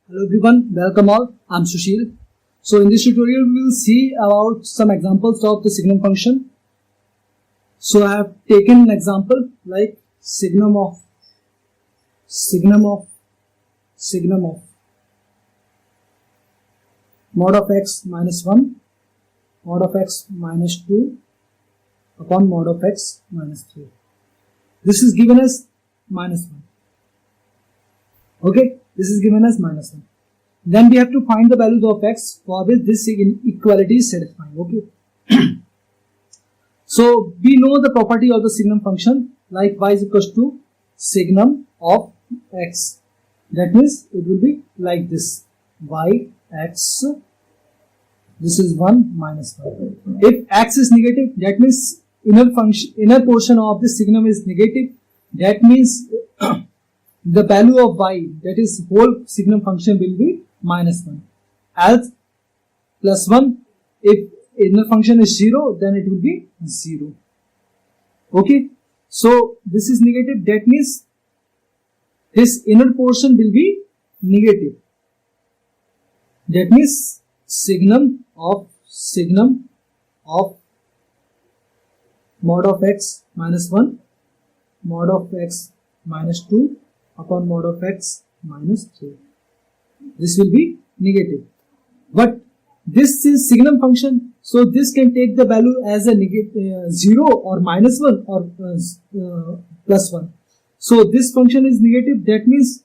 Hello everyone, welcome all. I'm Sushil. So in this tutorial we will see about some examples of the signum function. So I have taken an example like signum of mod of x minus 1 mod of x minus 2 upon mod of x minus 3. This is given as minus 1. Okay, this is given as minus 1. Then we have to find the values of x for which this inequality is satisfying. Okay. So we know the property of the signum function like y is equals to signum of x. That means it will be like this: y x. This is 1 minus 1. If x is negative, that means inner portion of the signum is negative. That means the value of y, that is whole signum function, will be minus 1. Else plus 1, if inner function is 0, then it will be 0. Okay, so this is negative, that means this inner portion will be negative. That means signum of mod of x minus 1 mod of x minus 2 upon mod of x minus 3. This will be negative. But this is signum function, so this can take the value as a negative 0 or minus 1 or plus 1. So this function is negative, that means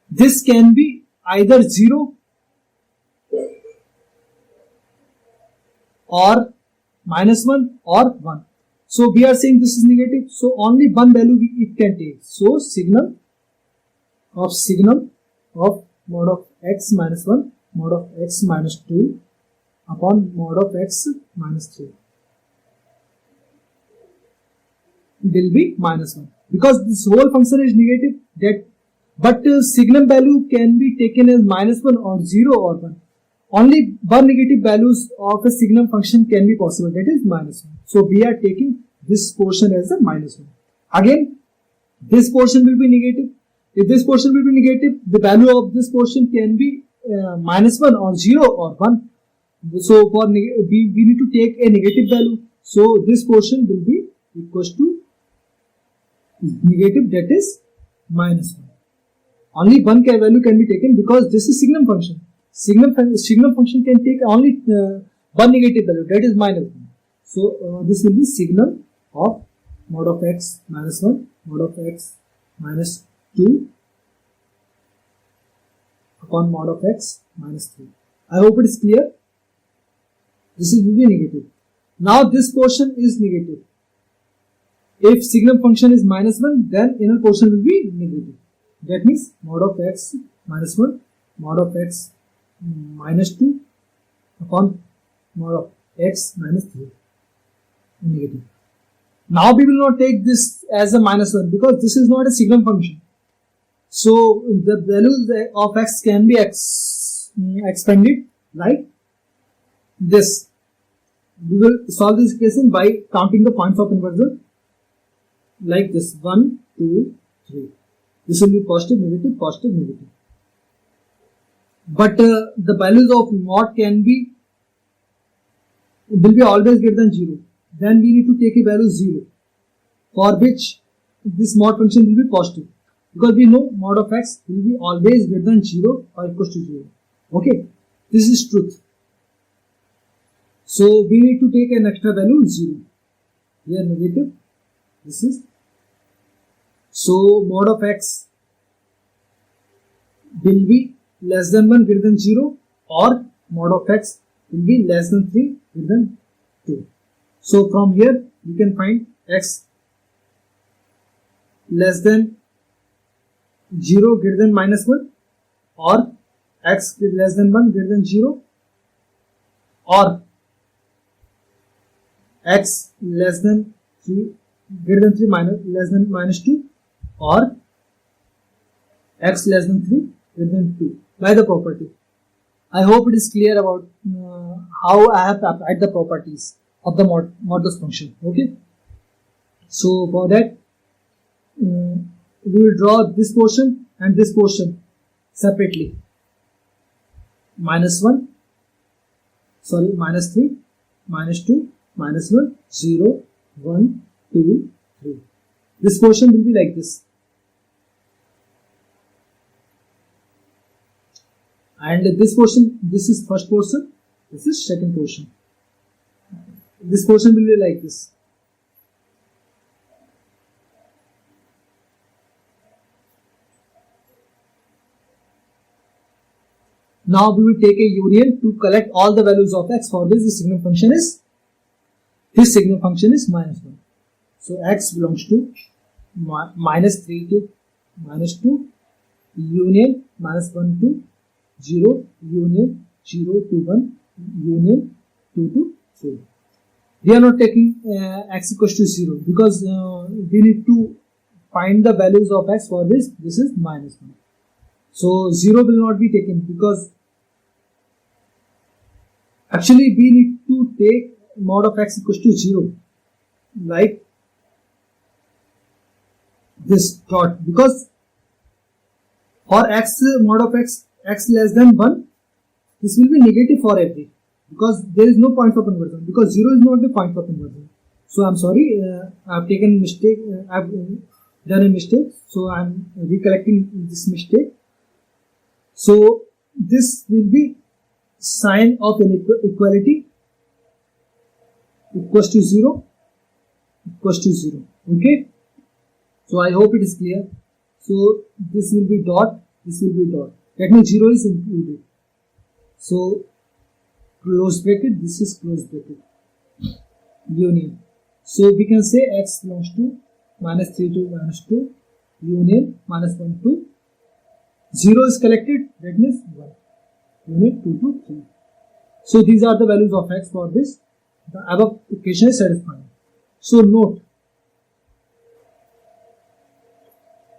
this can be either 0 or minus 1 or 1. So we are saying this is negative, so only one value it can take. So signum of mod of x minus 1 mod of x minus 2 upon mod of x minus 3 will be minus 1, because this whole function is negative. But signum value can be taken as minus 1 or 0 or 1. Only one negative values of a signum function can be possible, that is minus 1. So we are taking this portion as a minus 1. Again, this portion will be negative. If this portion will be negative, the value of this portion can be minus 1 or 0 or 1. So for we need to take a negative value. So this portion will be equals to negative, that is minus 1. Only one value can be taken because this is signum function. Signum function can take only one negative value, that is minus 1. So this will be signum of mod of x minus 1 mod of x minus 2 upon mod of x minus 3. I hope it is clear. This will be negative. Now this portion is negative. If signum function is minus 1, then inner portion will be negative. That means mod of x minus 1 mod of x minus 2 upon mod of x minus 3 negative. Now we will not take this as a minus 1 because this is not a signum function. So the values of x can be expanded like this. We will solve this equation by counting the points of inversion like this: 1, 2, 3. This will be positive, negative, positive, negative. But the values of mod will be always greater than 0. Then we need to take a value 0, for which this mod function will be positive, because we know mod of x will be always greater than 0 or equals to 0. Okay, this is truth. So we need to take an extra value 0. Here negative. This is so mod of x will be less than 1 greater than 0, or mod of x will be less than 3 greater than 2. So from here we can find x less than 0 greater than minus 1, or x less than 1 greater than 0, or x less than 3 greater than 3 less than minus 2, or x less than 3 greater than 2 by the property. I hope it is clear about how I have applied the properties of the modulus function. Okay, so for that we will draw this portion and this portion separately. -1, sorry, -3, -2, -1, 0, 1, 2, 3. This portion will be like this. And this portion, this is first portion, this is second portion. This portion will be like this. Now we will take a union to collect all the values of x. For this, the signum function is, his signum function is -1. So x belongs to -3 to -2, union -1 to 0, union 0 to 1, union 2 to 3. We are not taking x equals to 0 because we need to find the values of x. For this, this is -1. So 0 will not be taken because actually we need to take mod of x equals to 0, like this dot, because for x mod of x less than 1, this will be negative for every, because there is no point for conversion, because 0 is not the point for conversion. So I'm sorry, I've taken mistake, I've done a mistake, so I'm recollecting this mistake. So this will be sign of inequality equals to 0, equals to 0. Okay, so I hope it is clear. So this will be dot, this will be dot, that means 0 is included. So close bracket, this is close bracket, union. So we can say x belongs to -3 to -2, union -1 to 0 is collected, that means 1, union 2 to 3. So these are the values of x. For this, the above equation is satisfying. So note,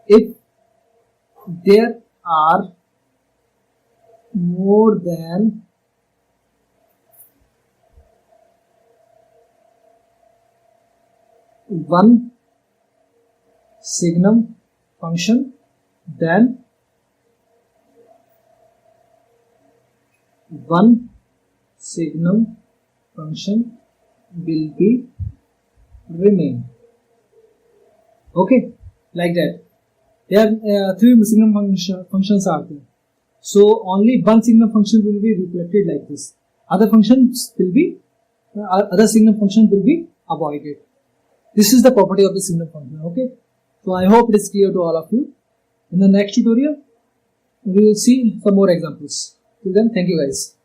if there are more than one signum function, then one signum function will be remain. Okay, like that. There are three signum functions are there. So only one signum function will be reflected like this. Other functions will be, other signum function will be avoided. This is the property of the signum function. Okay. So I hope it is clear to all of you. In the next tutorial, we will see some more examples. Till then, thank you guys.